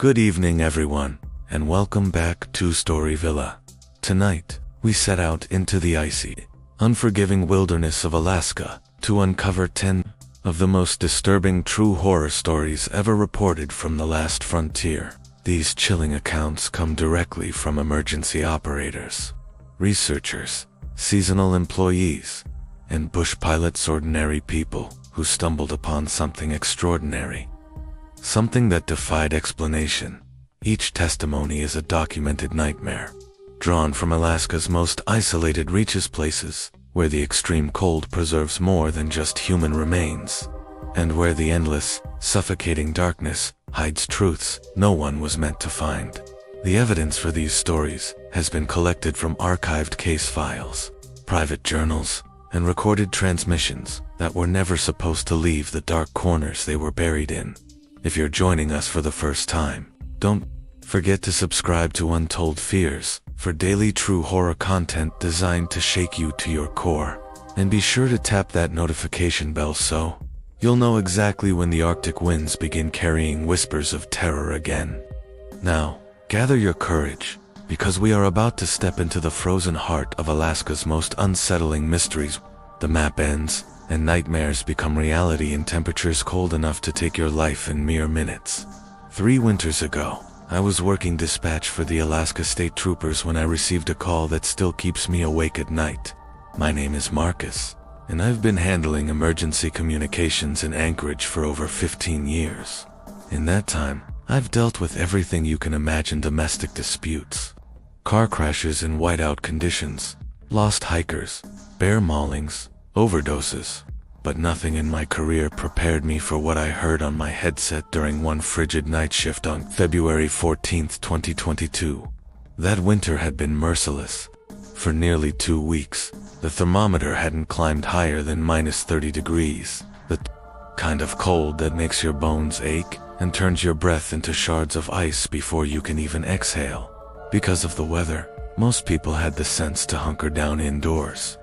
Good evening everyone, and welcome back to Story Villa. Tonight, we set out into the icy, unforgiving wilderness of Alaska to uncover 10 of the most disturbing true horror stories ever reported from the last frontier. These chilling accounts come directly from emergency operators, researchers, seasonal employees, and bush pilots, ordinary people who stumbled upon something extraordinary. Something that defied explanation. Each testimony is a documented nightmare, drawn from Alaska's most isolated reaches, places where the extreme cold preserves more than just human remains, and where the endless, suffocating darkness hides truths no one was meant to find. The evidence for these stories has been collected from archived case files, private journals, and recorded transmissions that were never supposed to leave the dark corners they were buried in. If you're joining us for the first time, don't forget to subscribe to Untold Fears for daily true horror content designed to shake you to your core. And be sure to tap that notification bell so you'll know exactly when the Arctic winds begin carrying whispers of terror again. Now, gather your courage, because we are about to step into the frozen heart of Alaska's most unsettling mysteries. The map ends, and nightmares become reality in temperatures cold enough to take your life in mere minutes. 3 winters ago, I was working dispatch for the Alaska State Troopers when I received a call that still keeps me awake at night. My name is Marcus, and I've been handling emergency communications in Anchorage for over 15 years. In that time, I've dealt with everything you can imagine: domestic disputes, car crashes in whiteout conditions, lost hikers, bear maulings, overdoses, but nothing in my career prepared me for what I heard on my headset during one frigid night shift on February 14, 2022. That winter had been merciless. For nearly 2 weeks, the thermometer hadn't climbed higher than -30 degrees, the kind of cold that makes your bones ache and turns your breath into shards of ice before you can even exhale. Because of the weather, most people had the sense to hunker down indoors.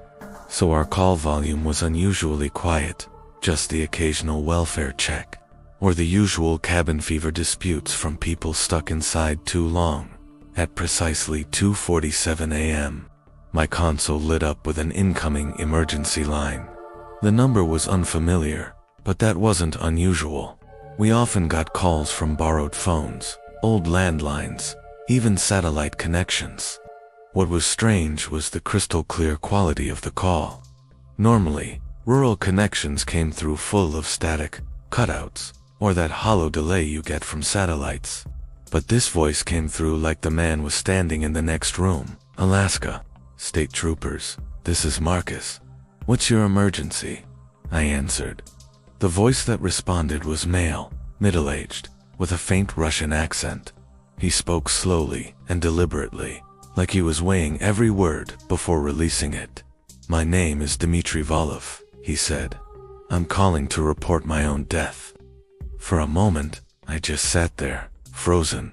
So our call volume was unusually quiet, just the occasional welfare check, or the usual cabin fever disputes from people stuck inside too long. At precisely 2:47 a.m., my console lit up with an incoming emergency line. The number was unfamiliar, but that wasn't unusual. We often got calls from borrowed phones, old landlines, even satellite connections. What was strange was the crystal clear quality of the call. Normally, rural connections came through full of static, cutouts, or that hollow delay you get from satellites. But this voice came through like the man was standing in the next room. Alaska State Troopers, this is Marcus. What's your emergency? I answered. The voice that responded was male, middle-aged, with a faint Russian accent. He spoke slowly and deliberately, like he was weighing every word before releasing it. My name is Dmitry Volov, he said. I'm calling to report my own death. For a moment, I just sat there, frozen.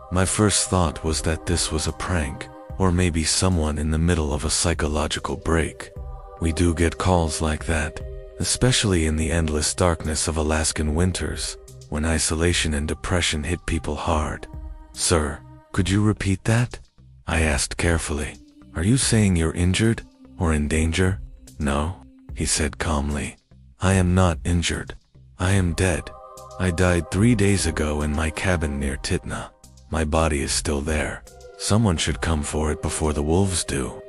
My first thought was that this was a prank, or maybe someone in the middle of a psychological break. We do get calls like that, especially in the endless darkness of Alaskan winters, when isolation and depression hit people hard. Sir, could you repeat that? I asked carefully. Are you saying you're injured or in danger? No, he said calmly. I am not injured. I am dead. I died 3 days ago in my cabin near Titna. My body is still there. Someone should come for it before the wolves do.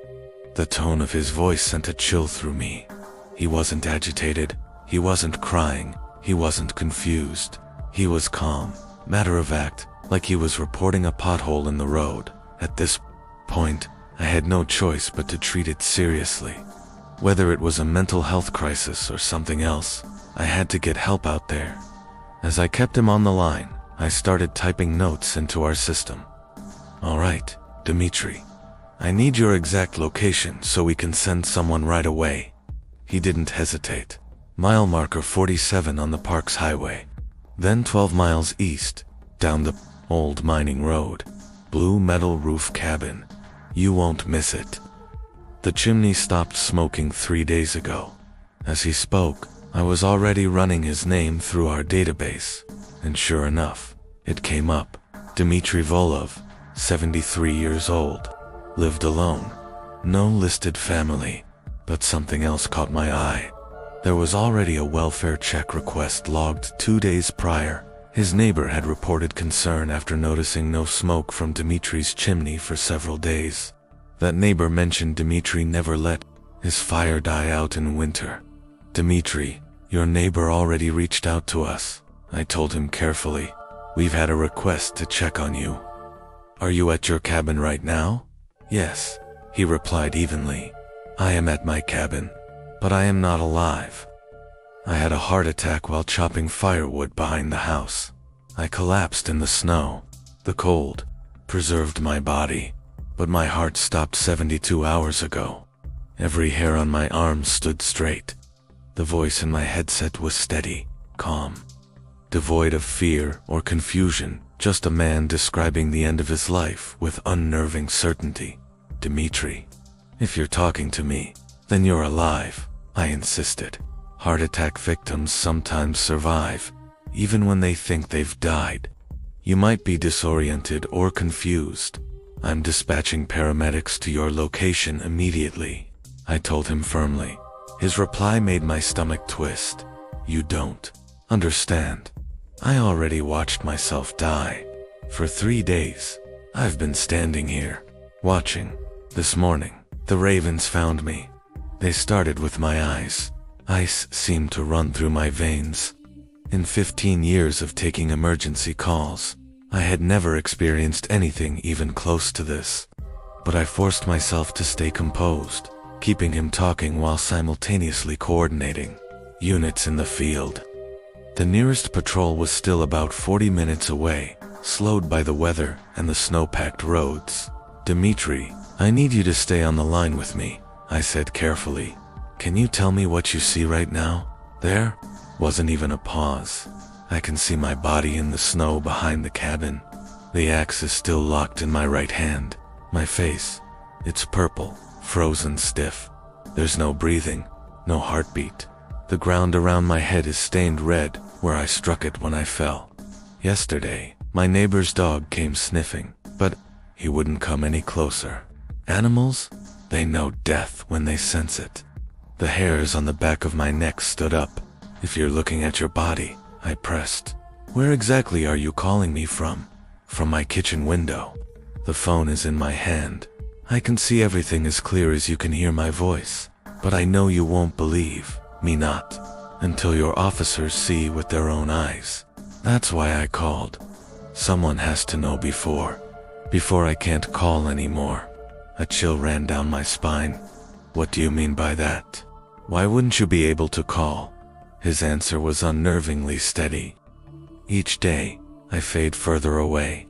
The tone of his voice sent a chill through me. He wasn't agitated. He wasn't crying. He wasn't confused. He was calm, matter-of-fact, like he was reporting a pothole in the road. At this point, I had no choice but to treat it seriously. Whether it was a mental health crisis or something else, I had to get help out there. As I kept him on the line, I started typing notes into our system. All right, Dmitry. I need your exact location so we can send someone right away. He didn't hesitate. Mile marker 47 on the Parks Highway. Then 12 miles east, down the old mining road. Blue metal roof cabin. You won't miss it. The chimney stopped smoking 3 days ago. As he spoke, I was already running his name through our database, and sure enough, it came up. Dmitry Volov, 73 years old, lived alone. No listed family, but something else caught my eye. There was already a welfare check request logged 2 days prior. His neighbor had reported concern after noticing no smoke from Dmitry's chimney for several days. That neighbor mentioned Dmitry never let his fire die out in winter. "Dmitry, your neighbor already reached out to us," I told him carefully. "We've had a request to check on you." "Are you at your cabin right now?" "Yes," he replied evenly. "I am at my cabin, but I am not alive. I had a heart attack while chopping firewood behind the house. I collapsed in the snow. The cold preserved my body, but my heart stopped 72 hours ago. Every hair on my arm stood straight. The voice in my headset was steady, calm, devoid of fear or confusion, just a man describing the end of his life with unnerving certainty. "Dmitry, if you're talking to me, then you're alive," I insisted. "Heart attack victims sometimes survive, even when they think they've died. You might be disoriented or confused. I'm dispatching paramedics to your location immediately," I told him firmly. His reply made my stomach twist. "You don't understand. I already watched myself die. For 3 days, I've been standing here, watching. This morning, the ravens found me. They started with my eyes. Ice seemed to run through my veins. In 15 years of taking emergency calls, I had never experienced anything even close to this. But I forced myself to stay composed, keeping him talking while simultaneously coordinating units in the field. The nearest patrol was still about 40 minutes away, slowed by the weather and the snow-packed roads. "Dmitry, I need you to stay on the line with me," I said carefully. "Can you tell me what you see right now?" There wasn't even a pause. I can see my body in the snow behind the cabin. The axe is still locked in my right hand. My face, it's purple, frozen stiff. There's no breathing, no heartbeat. The ground around my head is stained red where I struck it when I fell. Yesterday, my neighbor's dog came sniffing, but he wouldn't come any closer. Animals, they know death when they sense it. The hairs on the back of my neck stood up. "If you're looking at your body," I pressed. "Where exactly are you calling me from?" "From my kitchen window. The phone is in my hand. I can see everything as clear as you can hear my voice. But I know you won't believe me not until your officers see with their own eyes. That's why I called. Someone has to know before I can't call anymore." A chill ran down my spine. "What do you mean by that? Why wouldn't you be able to call?" His answer was unnervingly steady. "Each day, I fade further away.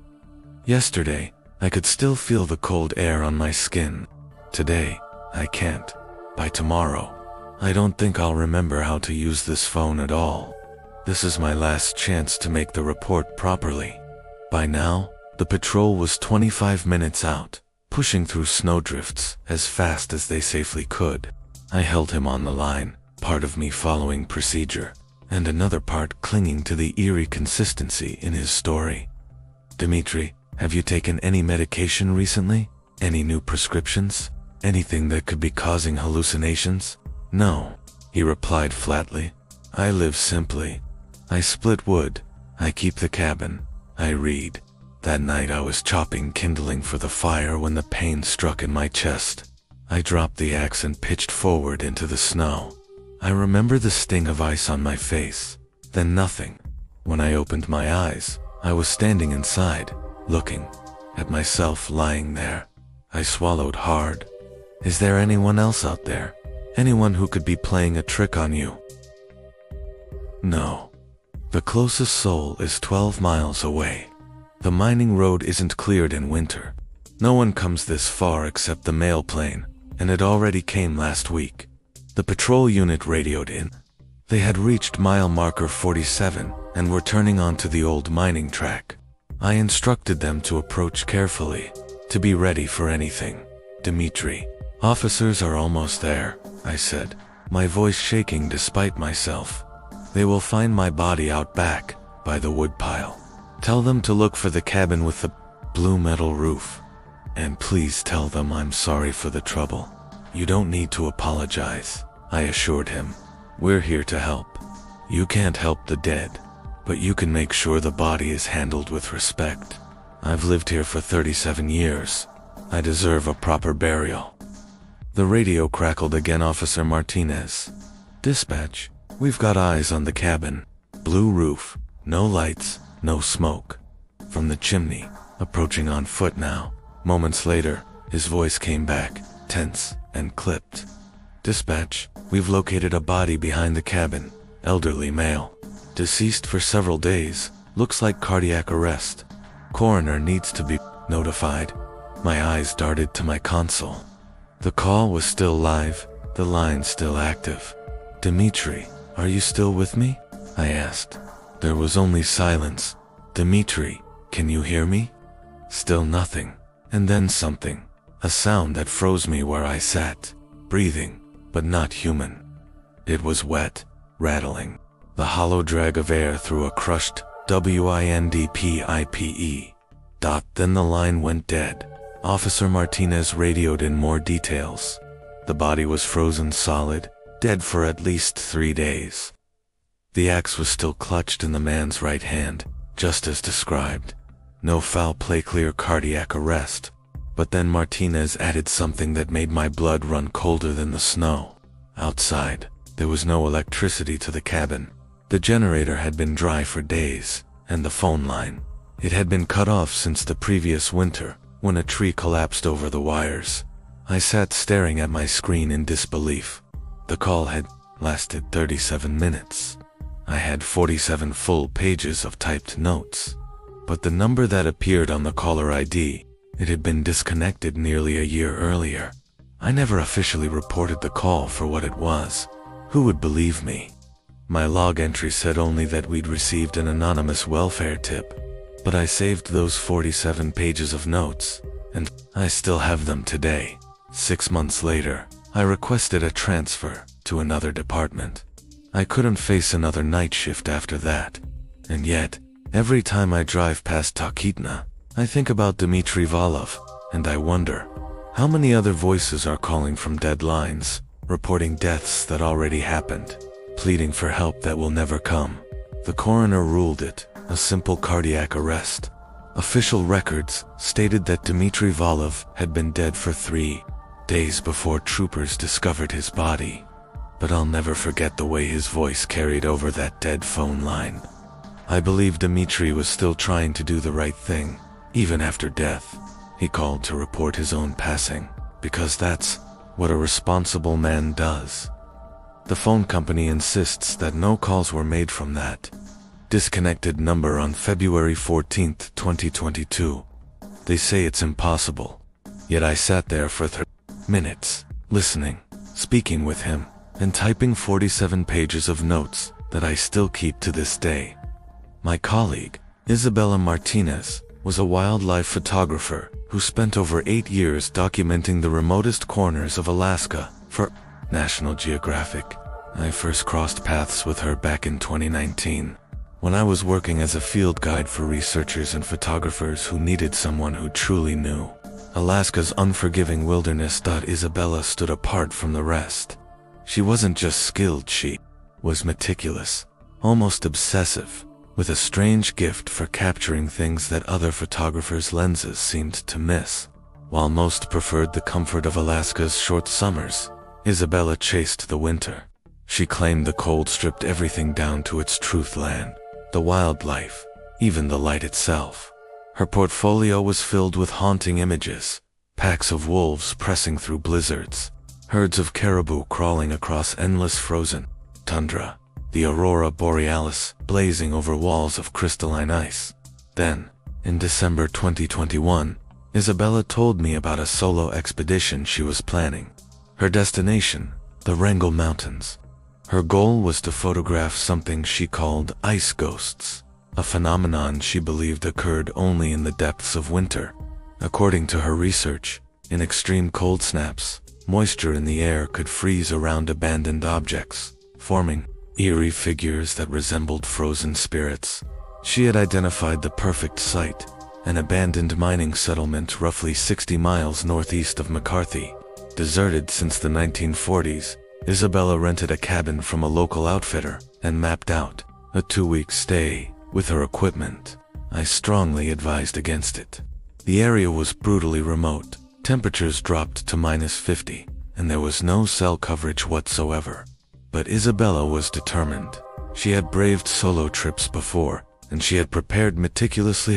Yesterday, I could still feel the cold air on my skin. Today, I can't. By tomorrow, I don't think I'll remember how to use this phone at all. This is my last chance to make the report properly." By now, the patrol was 25 minutes out, pushing through snowdrifts as fast as they safely could. I held him on the line, part of me following procedure, and another part clinging to the eerie consistency in his story. "Dmitry, have you taken any medication recently? Any new prescriptions? Anything that could be causing hallucinations?" "No," he replied flatly. "I live simply. I split wood. I keep the cabin. I read. That night I was chopping kindling for the fire when the pain struck in my chest. I dropped the axe and pitched forward into the snow. I remember the sting of ice on my face, then nothing. When I opened my eyes, I was standing inside, looking at myself lying there. I swallowed hard. Is there anyone else out there? Anyone who could be playing a trick on you?" "No. The closest soul is 12 miles away. The mining road isn't cleared in winter. No one comes this far except the mail plane, and it already came last week." The patrol unit radioed in. They had reached mile marker 47 and were turning onto the old mining track. I instructed them to approach carefully, to be ready for anything. "Dmitry, officers are almost there," I said, my voice shaking despite myself. "They will find my body out back, by the woodpile. Tell them to look for the cabin with the blue metal roof. And please tell them I'm sorry for the trouble. You don't need to apologize, I assured him. We're here to help. You can't help the dead, but you can make sure the body is handled with respect. I've lived here for 37 years. I deserve a proper burial. The radio crackled again. Officer Martinez. Dispatch, we've got eyes on the cabin. Blue roof, no lights, no smoke. From the chimney, approaching on foot now. Moments later, his voice came back, tense and clipped. Dispatch, we've located a body behind the cabin. Elderly male. Deceased for several days. Looks like cardiac arrest. Coroner needs to be notified. My eyes darted to my console. The call was still live, the line still active. Dimitri, are you still with me? I asked. There was only silence. Dimitri, can you hear me? Still nothing. And then something. A sound that froze me where I sat. Breathing, but not human. It was wet, rattling. The hollow drag of air through a crushed WINDPIPE. Then the line went dead. Officer Martinez radioed in more details. The body was frozen solid, dead for at least 3 days. The axe was still clutched in the man's right hand, just as described. No foul play, clear cardiac arrest. But then Martinez added something that made my blood run colder than the snow. Outside, there was no electricity to the cabin. The generator had been dry for days, and the phone line. It had been cut off since the previous winter, when a tree collapsed over the wires. I sat staring at my screen in disbelief. The call had lasted 37 minutes. I had 47 full pages of typed notes. But the number that appeared on the caller ID, it had been disconnected nearly a year earlier. I never officially reported the call for what it was. Who would believe me? My log entry said only that we'd received an anonymous welfare tip. But I saved those 47 pages of notes, and I still have them today. 6 months later, I requested a transfer to another department. I couldn't face another night shift after that. And yet, every time I drive past Talkeetna, I think about Dmitry Volov, and I wonder, how many other voices are calling from dead lines, reporting deaths that already happened, pleading for help that will never come. The coroner ruled it a simple cardiac arrest. Official records stated that Dmitry Volov had been dead for 3 days before troopers discovered his body. But I'll never forget the way his voice carried over that dead phone line. I believe Dmitry was still trying to do the right thing, even after death. He called to report his own passing, because that's what a responsible man does. The phone company insists that no calls were made from that disconnected number on February 14, 2022. They say it's impossible. Yet I sat there for 30 minutes, listening, speaking with him, and typing 47 pages of notes that I still keep to this day. My colleague, Isabella Martinez, was a wildlife photographer who spent over 8 years documenting the remotest corners of Alaska for National Geographic. I first crossed paths with her back in 2019. When I was working as a field guide for researchers and photographers who needed someone who truly knew Alaska's unforgiving wilderness. Isabella stood apart from the rest. She wasn't just skilled, she was meticulous, almost obsessive, with a strange gift for capturing things that other photographers' lenses seemed to miss. While most preferred the comfort of Alaska's short summers, Isabella chased the winter. She claimed the cold stripped everything down to its truth land. The wildlife, even the light itself. Her portfolio was filled with haunting images, packs of wolves pressing through blizzards, herds of caribou crawling across endless frozen tundra, the aurora borealis blazing over walls of crystalline ice. Then, in December 2021, Isabella told me about a solo expedition she was planning. Her destination, the Wrangell Mountains. Her goal was to photograph something she called ice ghosts, a phenomenon she believed occurred only in the depths of winter. According to her research, in extreme cold snaps, moisture in the air could freeze around abandoned objects, forming eerie figures that resembled frozen spirits. She had identified the perfect site, an abandoned mining settlement roughly 60 miles northeast of McCarthy. Deserted since the 1940s, Isabella rented a cabin from a local outfitter and mapped out a 2-week stay with her equipment. I strongly advised against it. The area was brutally remote. Temperatures dropped to -50, and there was no cell coverage whatsoever. But Isabella was determined. She had braved solo trips before, and she had prepared meticulously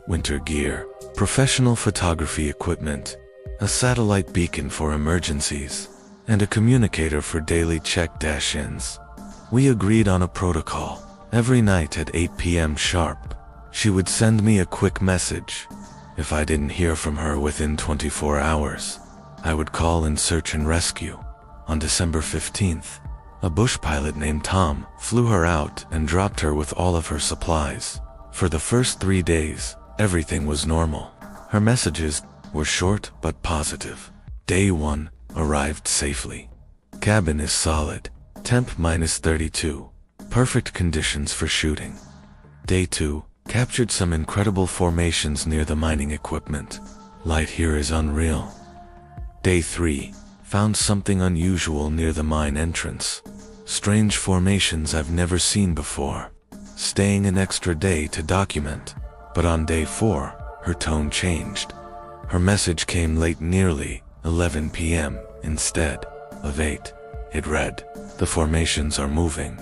winter gear, professional photography equipment, a satellite beacon for emergencies, and a communicator for daily check-ins. We agreed on a protocol. Every night at 8 p.m. sharp, she would send me a quick message. If I didn't hear from her within 24 hours, I would call in search and rescue. On December 15th, a bush pilot named Tom flew her out and dropped her with all of her supplies. For the first 3 days, everything was normal. Her messages were short but positive. Day 1 arrived safely. Cabin is solid. Temp -32. Perfect conditions for shooting. Day 2 captured some incredible formations near the mining equipment. Light here is unreal. Day 3 found something unusual near the mine entrance. Strange formations I've never seen before. Staying an extra day to document. But on day 4, her tone changed. Her message came late, nearly 11 p.m. instead of 8. It read, "The formations are moving."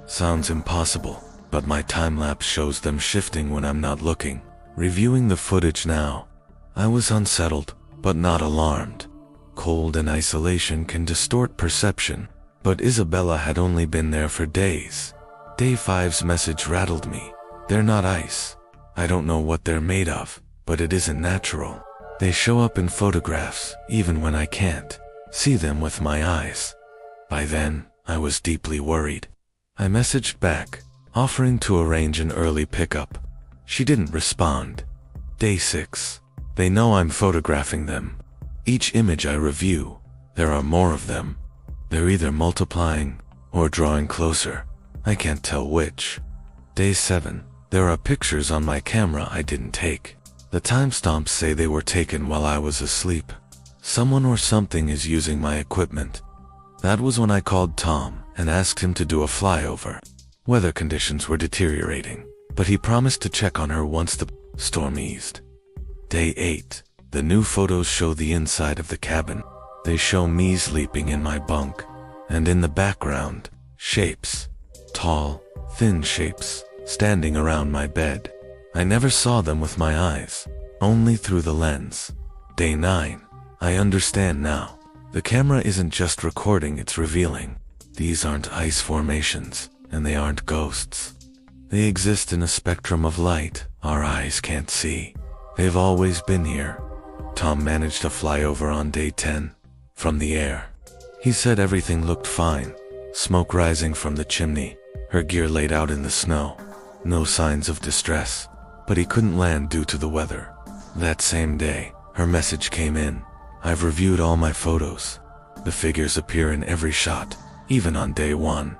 Sounds impossible, but my time-lapse shows them shifting when I'm not looking. Reviewing the footage now, I was unsettled, but not alarmed. Cold and isolation can distort perception, but Isabella had only been there for days. Day 5's message rattled me. They're not ice. I don't know what they're made of, but it isn't natural. They show up in photographs, even when I can't see them with my eyes. By then, I was deeply worried. I messaged back, offering to arrange an early pickup. She didn't respond. Day 6. They know I'm photographing them. Each image I review, there are more of them. They're either multiplying or drawing closer. I can't tell which. Day 7. There are pictures on my camera I didn't take. The timestamps say they were taken while I was asleep. Someone or something is using my equipment. That was when I called Tom and asked him to do a flyover. Weather conditions were deteriorating, but he promised to check on her once the storm eased. Day 8. The new photos show the inside of the cabin. They show me sleeping in my bunk, and in the background, shapes. Tall, thin shapes, standing around my bed. I never saw them with my eyes, only through the lens. Day 9. I understand now. The camera isn't just recording, it's revealing. These aren't ice formations, and they aren't ghosts. They exist in a spectrum of light our eyes can't see. They've always been here. Tom managed to fly over on day 10, from the air. He said everything looked fine. Smoke rising from the chimney, her gear laid out in the snow. No signs of distress, but he couldn't land due to the weather. That same day, her message came in. I've reviewed all my photos. The figures appear in every shot, even on day 1.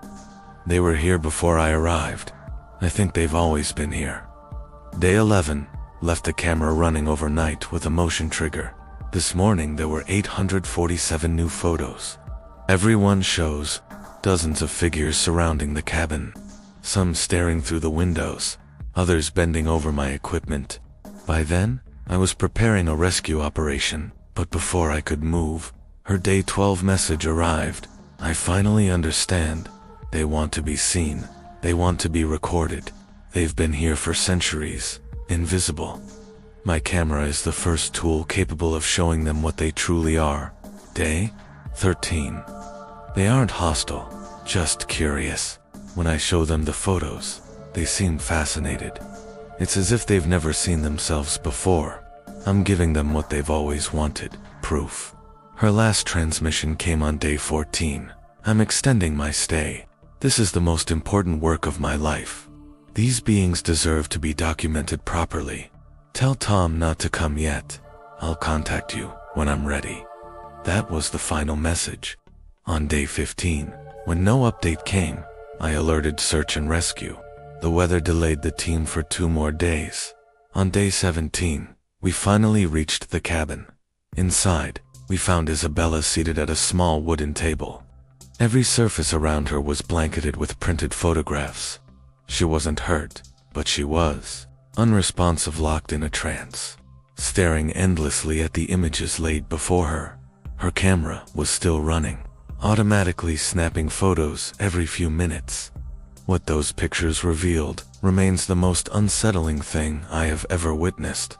They were here before I arrived. I think they've always been here. Day 11, left the camera running overnight with a motion trigger. This morning there were 847 new photos. Every one shows dozens of figures surrounding the cabin. Some staring through the windows, others bending over my equipment. By then, I was preparing a rescue operation, but before I could move, her day 12 message arrived. I finally understand. They want to be seen. They want to be recorded. They've been here for centuries, invisible. My camera is the first tool capable of showing them what they truly are. Day 13. They aren't hostile, just curious. When I show them the photos, they seem fascinated. It's as if they've never seen themselves before. I'm giving them what they've always wanted, proof. Her last transmission came on day 14. I'm extending my stay. This is the most important work of my life. These beings deserve to be documented properly. Tell Tom not to come yet. I'll contact you when I'm ready. That was the final message. On day 15, when no update came, I alerted search and rescue. The weather delayed the team for 2 more days. On day 17, we finally reached the cabin. Inside, we found Isabella seated at a small wooden table. Every surface around her was blanketed with printed photographs. She wasn't hurt, but she was unresponsive, locked in a trance, staring endlessly at the images laid before her. Her camera was still running, automatically snapping photos every few minutes. What those pictures revealed remains the most unsettling thing I have ever witnessed.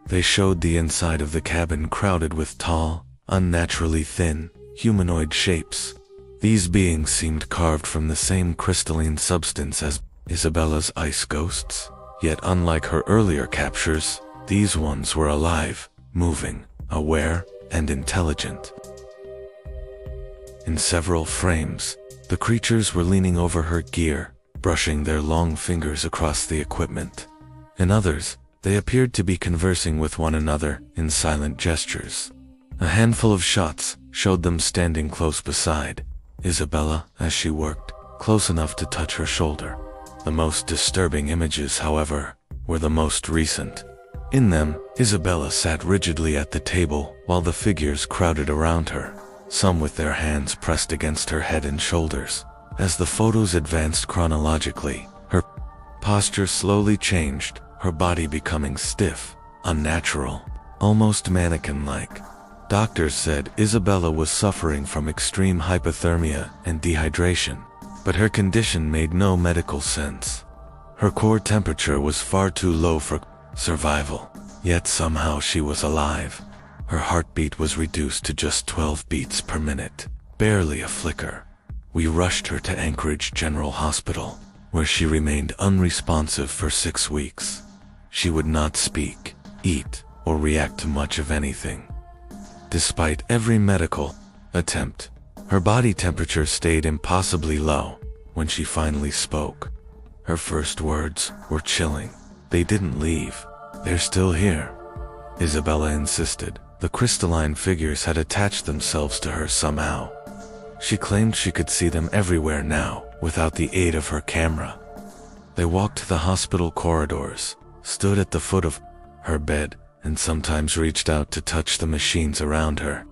They showed the inside of the cabin crowded with tall, unnaturally thin, humanoid shapes. These beings seemed carved from the same crystalline substance as Isabella's ice ghosts. Yet unlike her earlier captures, these ones were alive, moving, aware, and intelligent. In several frames, the creatures were leaning over her gear, brushing their long fingers across the equipment. In others, they appeared to be conversing with one another in silent gestures. A handful of shots showed them standing close beside Isabella as she worked, close enough to touch her shoulder. The most disturbing images, however, were the most recent. In them, Isabella sat rigidly at the table while the figures crowded around her, some with their hands pressed against her head and shoulders. As the photos advanced chronologically, her posture slowly changed, her body becoming stiff, unnatural, almost mannequin-like. Doctors said Isabella was suffering from extreme hypothermia and dehydration, but her condition made no medical sense. Her core temperature was far too low for survival, yet somehow she was alive. Her heartbeat was reduced to just 12 beats per minute, barely a flicker. We rushed her to Anchorage General Hospital, where she remained unresponsive for 6 weeks. She would not speak, eat, or react to much of anything. Despite every medical attempt, her body temperature stayed impossibly low. When she finally spoke, her first words were chilling. "They didn't leave. They're still here," Isabella insisted. The crystalline figures had attached themselves to her somehow. She claimed she could see them everywhere now, without the aid of her camera. They walked the hospital corridors, stood at the foot of her bed, and sometimes reached out to touch the machines around her.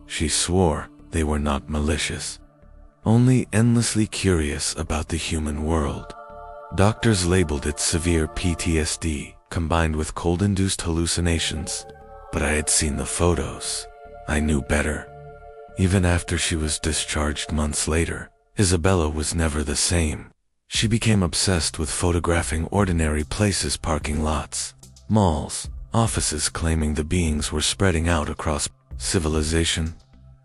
She swore they were not malicious, only endlessly curious about the human world. Doctors labeled it severe PTSD, combined with cold-induced hallucinations. But I had seen the photos. I knew better. Even after she was discharged months later, Isabella was never the same. She became obsessed with photographing ordinary places, parking lots, malls, offices, claiming the beings were spreading out across civilization.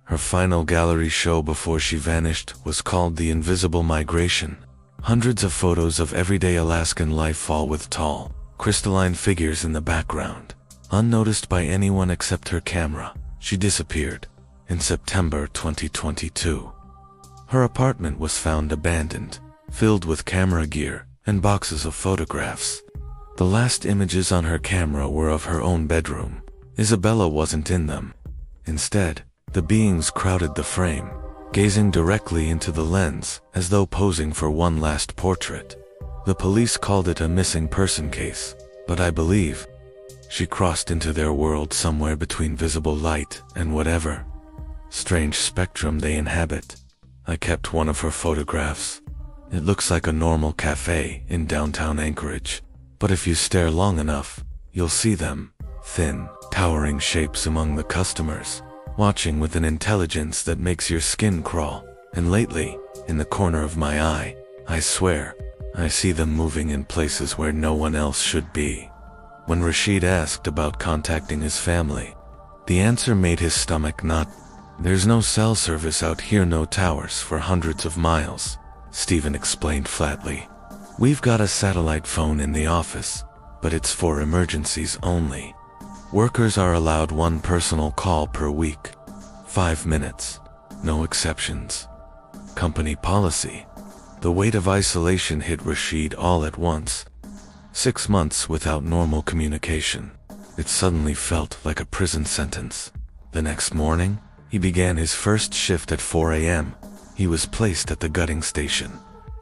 Her final gallery show before she vanished was called The Invisible Migration. Hundreds of photos of everyday Alaskan life, all with tall, crystalline figures in the background. Unnoticed by anyone except her camera, she disappeared in September 2022. Her apartment was found abandoned, filled with camera gear and boxes of photographs. The last images on her camera were of her own bedroom. Isabella wasn't in them. Instead, the beings crowded the frame, gazing directly into the lens as though posing for one last portrait. The police called it a missing person case, but I believe she crossed into their world somewhere between visible light and whatever strange spectrum they inhabit. I kept one of her photographs. It looks like a normal cafe in downtown Anchorage, but if you stare long enough, you'll see them, thin, towering shapes among the customers, watching with an intelligence that makes your skin crawl. And lately, in the corner of my eye, I swear, I see them moving in places where no one else should be. When Rashid asked about contacting his family, the answer made his stomach knot. "There's no cell service out here, no towers for hundreds of miles," Stephen explained flatly. "We've got a satellite phone in the office, but it's for emergencies only. Workers are allowed one personal call per week. 5 minutes. No exceptions. Company policy." The weight of isolation hit Rashid all at once. 6 months without normal communication. It suddenly felt like a prison sentence. The next morning, he began his first shift at 4 a.m. He was placed at the gutting station,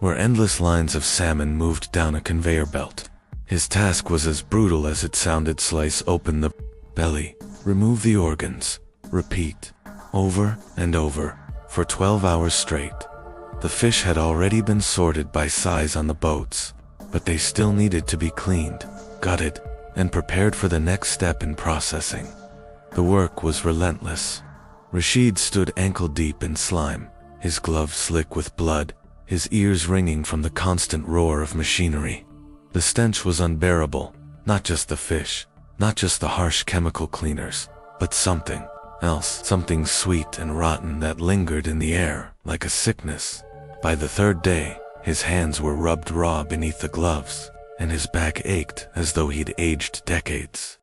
where endless lines of salmon moved down a conveyor belt. His task was as brutal as it sounded: slice open the belly, remove the organs, repeat, over and over, for 12 hours straight. The fish had already been sorted by size on the boats, but they still needed to be cleaned, gutted, and prepared for the next step in processing. The work was relentless. Rashid stood ankle-deep in slime, his gloves slick with blood, his ears ringing from the constant roar of machinery. The stench was unbearable, not just the fish, not just the harsh chemical cleaners, but something else, something sweet and rotten that lingered in the air like a sickness. By the third day, his hands were rubbed raw beneath the gloves, and his back ached as though he'd aged decades.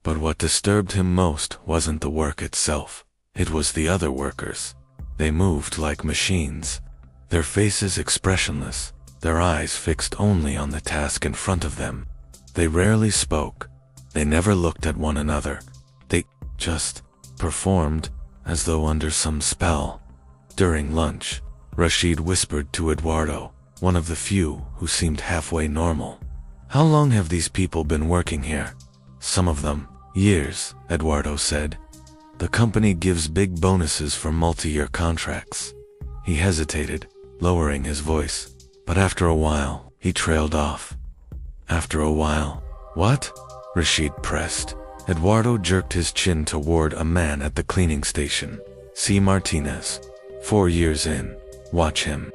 But what disturbed him most wasn't the work itself. It was the other workers. They moved like machines, their faces expressionless, their eyes fixed only on the task in front of them. They rarely spoke. They never looked at one another. They just performed as though under some spell. During lunch, Rashid whispered to Eduardo, one of the few who seemed halfway normal. "How long have these people been working here?" "Some of them, years," Eduardo said. "The company gives big bonuses for multi-year contracts." He hesitated, lowering his voice, but after a while, he trailed off. "After a while, what?" Rashid pressed. Eduardo jerked his chin toward a man at the cleaning station. "See Martinez. 4 years in. Watch him."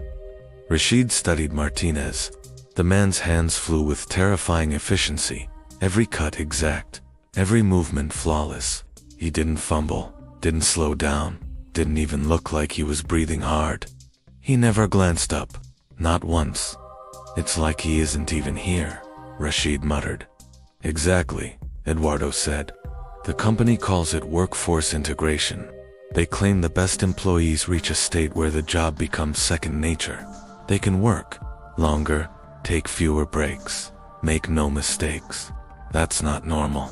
Rashid studied Martinez. The man's hands flew with terrifying efficiency, every cut exact, every movement flawless. He didn't fumble, didn't slow down, didn't even look like he was breathing hard. He never glanced up, not once. "It's like he isn't even here," Rashid muttered. "Exactly," Eduardo said. "The company calls it workforce integration. They claim the best employees reach a state where the job becomes second nature. They can work longer, take fewer breaks, make no mistakes. That's not normal."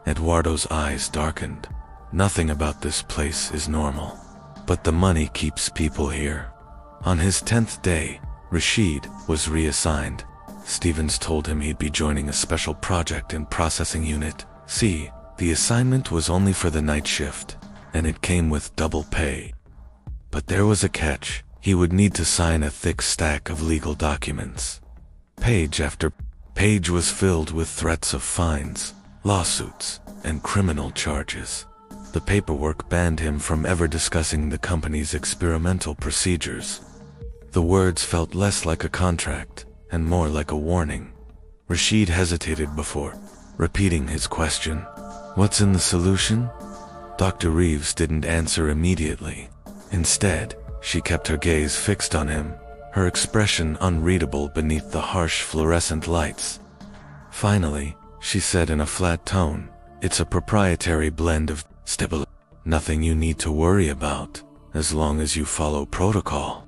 Eduardo's eyes darkened. Nothing about this place is normal. But the money keeps people here. On his 10th day, Rashid was reassigned. Stevens told him he'd be joining a special project in processing unit C. The assignment was only for the night shift, and it came with double pay. But there was a catch. He would need to sign a thick stack of legal documents. Page after page was filled with threats of fines, lawsuits, and criminal charges. The paperwork banned him from ever discussing the company's experimental procedures. The words felt less like a contract and more like a warning. Rashid hesitated before repeating his question. "What's in the solution?" Dr. Reeves didn't answer immediately. Instead, she kept her gaze fixed on him, her expression unreadable beneath the harsh fluorescent lights. Finally, she said in a flat tone, "It's a proprietary blend of stability. Nothing you need to worry about, as long as you follow protocol."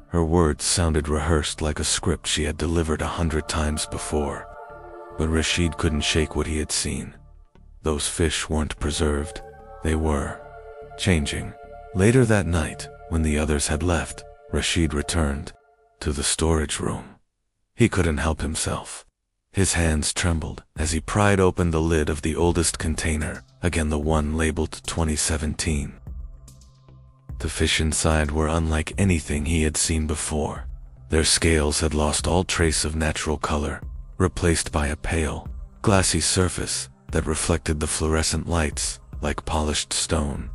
Her words sounded rehearsed like a script she had delivered 100 times before. But Rashid couldn't shake what he had seen. Those fish weren't preserved. They were changing. Later that night, when the others had left, Rashid returned to the storage room. He couldn't help himself. His hands trembled as he pried open the lid of the oldest container, again the one labeled 2017. The fish inside were unlike anything he had seen before. Their scales had lost all trace of natural color, replaced by a pale, glassy surface that reflected the fluorescent lights like polished stone.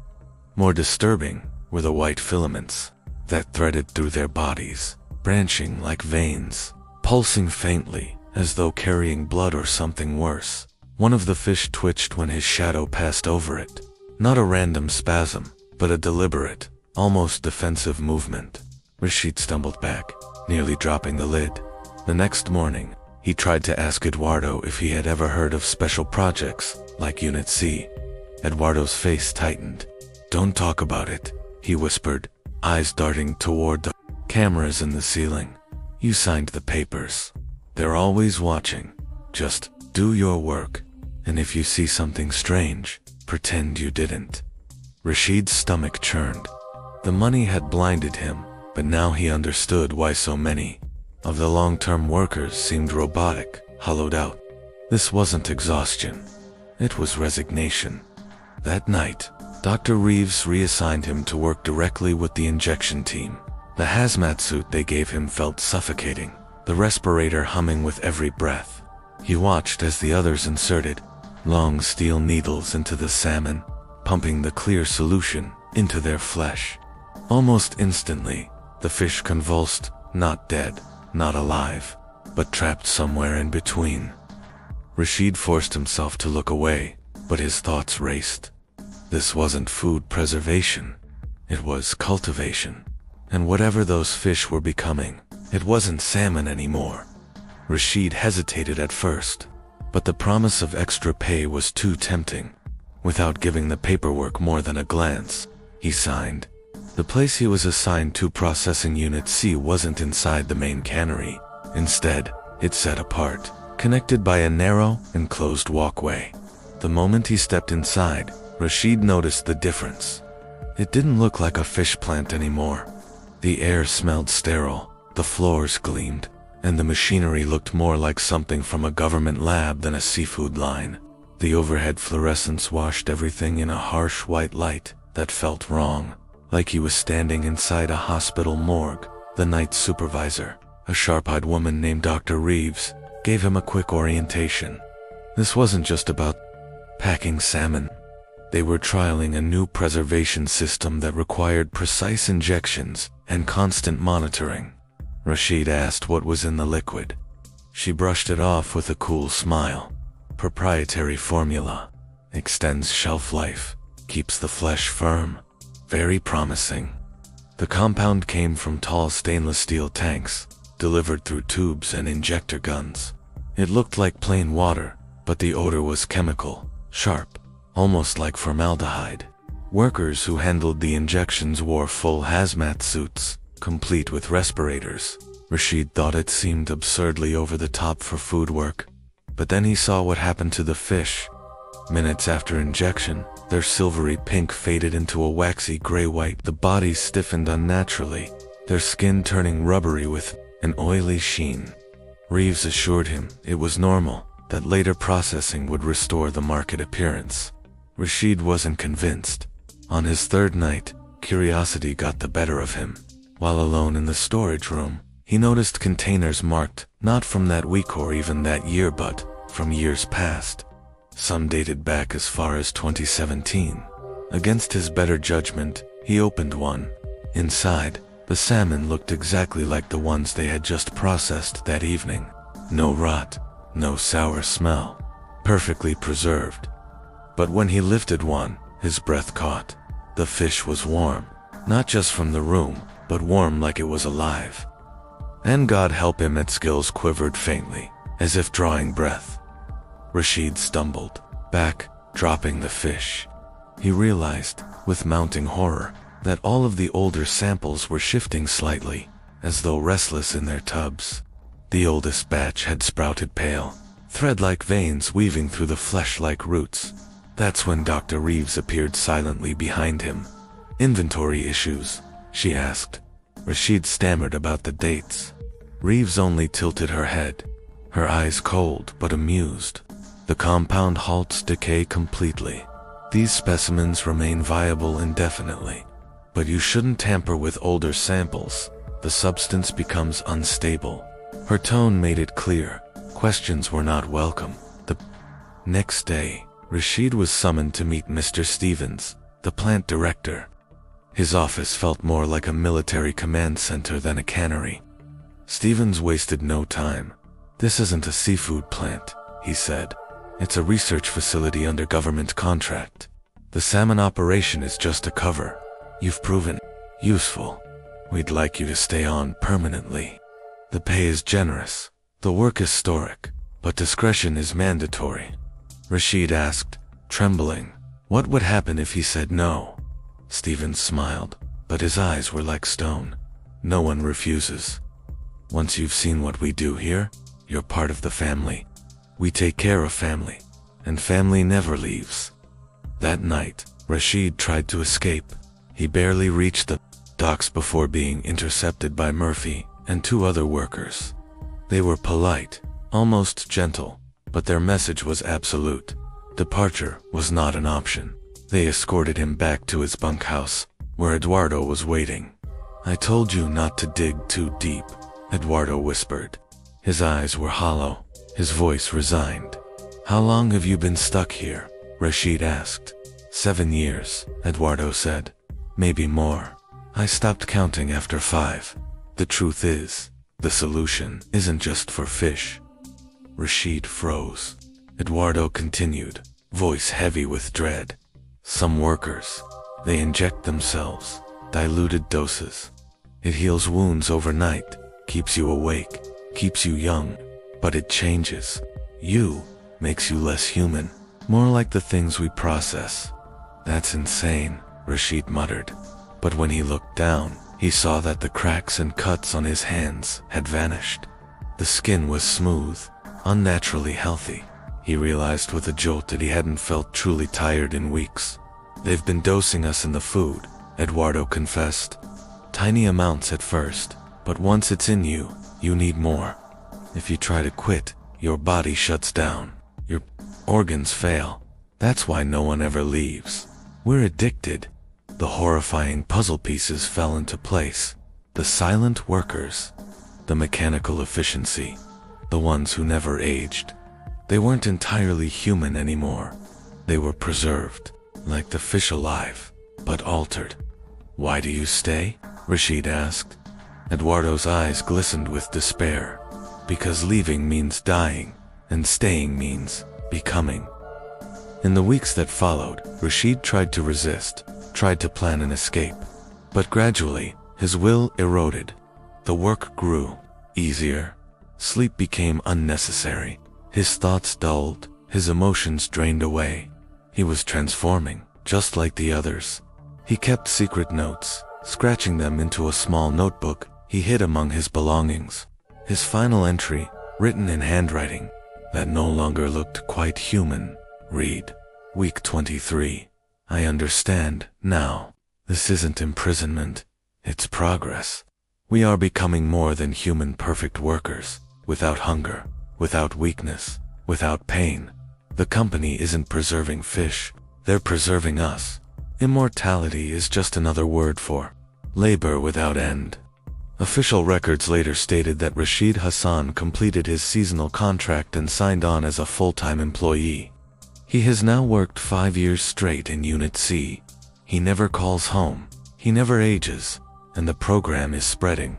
More disturbing were the white filaments that threaded through their bodies, branching like veins, pulsing faintly as though carrying blood or something worse. One of the fish twitched when his shadow passed over it. Not a random spasm, but a deliberate, almost defensive movement. Rashid stumbled back, nearly dropping the lid. The next morning, he tried to ask Eduardo if he had ever heard of special projects like Unit C. Eduardo's face tightened. "Don't talk about it," he whispered, eyes darting toward the cameras in the ceiling. "You signed the papers. They're always watching. Just do your work, and if you see something strange, pretend you didn't." Rashid's stomach churned. The money had blinded him, but now he understood why so many of the long-term workers seemed robotic, hollowed out. This wasn't exhaustion. It was resignation. That night, Dr. Reeves reassigned him to work directly with the injection team. The hazmat suit they gave him felt suffocating, the respirator humming with every breath. He watched as the others inserted long steel needles into the salmon, pumping the clear solution into their flesh. Almost instantly, the fish convulsed, not dead, not alive, but trapped somewhere in between. Rashid forced himself to look away, but his thoughts raced. This wasn't food preservation. It was cultivation. And whatever those fish were becoming, it wasn't salmon anymore. Rashid hesitated at first, but the promise of extra pay was too tempting. Without giving the paperwork more than a glance, he signed. The place he was assigned to, Processing Unit C, wasn't inside the main cannery. Instead, it set apart, connected by a narrow, enclosed walkway. The moment he stepped inside, Rashid noticed the difference. It didn't look like a fish plant anymore. The air smelled sterile, the floors gleamed, and the machinery looked more like something from a government lab than a seafood line. The overhead fluorescence washed everything in a harsh white light that felt wrong, like he was standing inside a hospital morgue. The night supervisor, a sharp-eyed woman named Dr. Reeves, gave him a quick orientation. This wasn't just about packing salmon. They were trialing a new preservation system that required precise injections and constant monitoring. Rashid asked what was in the liquid. She brushed it off with a cool smile. Proprietary formula. Extends shelf life. Keeps the flesh firm. Very promising. The compound came from tall stainless steel tanks, delivered through tubes and injector guns. It looked like plain water, but the odor was chemical, sharp, almost like formaldehyde. Workers who handled the injections wore full hazmat suits, complete with respirators. Rashid thought it seemed absurdly over the top for food work, but then he saw what happened to the fish. Minutes after injection, their silvery pink faded into a waxy gray-white. The bodies stiffened unnaturally, their skin turning rubbery with an oily sheen. Reeves assured him it was normal, that later processing would restore the market appearance. Rashid wasn't convinced. On his third night, curiosity got the better of him. While alone in the storage room, he noticed containers marked, not from that week or even that year, but from years past. Some dated back as far as 2017. Against his better judgment, he opened one. Inside, the salmon looked exactly like the ones they had just processed that evening. No rot, no sour smell. Perfectly preserved. But when he lifted one, his breath caught. The fish was warm, not just from the room, but warm like it was alive. And God help him, its gills quivered faintly, as if drawing breath. Rashid stumbled back, dropping the fish. He realized, with mounting horror, that all of the older samples were shifting slightly, as though restless in their tubs. The oldest batch had sprouted pale, thread-like veins weaving through the flesh-like roots. That's when Dr. Reeves appeared silently behind him. "Inventory issues?" she asked. Rashid stammered about the dates. Reeves only tilted her head, her eyes cold but amused. "The compound halts decay completely. These specimens remain viable indefinitely. But you shouldn't tamper with older samples. The substance becomes unstable." Her tone made it clear. Questions were not welcome. The next day, Rashid was summoned to meet Mr. Stevens, the plant director. His office felt more like a military command center than a cannery. Stevens wasted no time. "This isn't a seafood plant," he said. "It's a research facility under government contract. The salmon operation is just a cover. You've proven useful. We'd like you to stay on permanently. The pay is generous. The work is historic, but discretion is mandatory." Rashid asked, trembling, what would happen if he said no? Stevens smiled, but his eyes were like stone. "No one refuses. Once you've seen what we do here, you're part of the family. We take care of family, and family never leaves." That night, Rashid tried to escape. He barely reached the docks before being intercepted by Murphy, and 2 other workers. They were polite, almost gentle, but their message was absolute. Departure was not an option. They escorted him back to his bunkhouse, where Eduardo was waiting. "I told you not to dig too deep," Eduardo whispered. His eyes were hollow, his voice resigned. "How long have you been stuck here?" Rashid asked. 7 years, Eduardo said. "Maybe more. I stopped counting after 5. The truth is, the solution isn't just for fish." Rashid froze. Eduardo continued, voice heavy with dread. "Some workers, they inject themselves, diluted doses. It heals wounds overnight, keeps you awake, keeps you young, but it changes you, makes you less human, more like the things we process." "That's insane," Rashid muttered. But when he looked down, he saw that the cracks and cuts on his hands had vanished. The skin was smooth, unnaturally healthy. He realized with a jolt that he hadn't felt truly tired in weeks. "They've been dosing us in the food," Eduardo confessed. "Tiny amounts at first, but once it's in you, you need more. If you try to quit, your body shuts down. Your organs fail. That's why no one ever leaves. We're addicted." The horrifying puzzle pieces fell into place. The silent workers, the mechanical efficiency, the ones who never aged. They weren't entirely human anymore. They were preserved, like the fish alive, but altered. "Why do you stay?" Rashid asked. Eduardo's eyes glistened with despair. "Because leaving means dying, and staying means becoming." In the weeks that followed, Rashid tried to resist, tried to plan an escape. But gradually, his will eroded. The work grew easier. Sleep became unnecessary. His thoughts dulled, his emotions drained away. He was transforming, just like the others. He kept secret notes, scratching them into a small notebook he hid among his belongings. His final entry, written in handwriting that no longer looked quite human, read, "Week 23. I understand now. This isn't imprisonment, it's progress. We are becoming more than human perfect workers, without hunger, without weakness, without pain. The company isn't preserving fish, they're preserving us. Immortality is just another word for labor without end." Official records later stated that Rashid Hassan completed his seasonal contract and signed on as a full-time employee. He has now worked 5 years straight in Unit C. He never calls home, he never ages, and the program is spreading.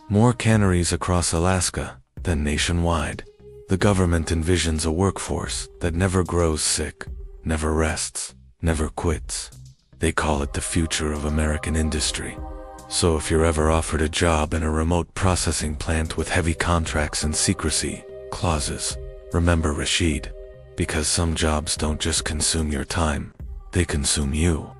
More canneries across Alaska than nationwide. The government envisions a workforce that never grows sick, never rests, never quits. They call it the future of American industry. So if you're ever offered a job in a remote processing plant with heavy contracts and secrecy clauses, remember Rashid. Because some jobs don't just consume your time, they consume you.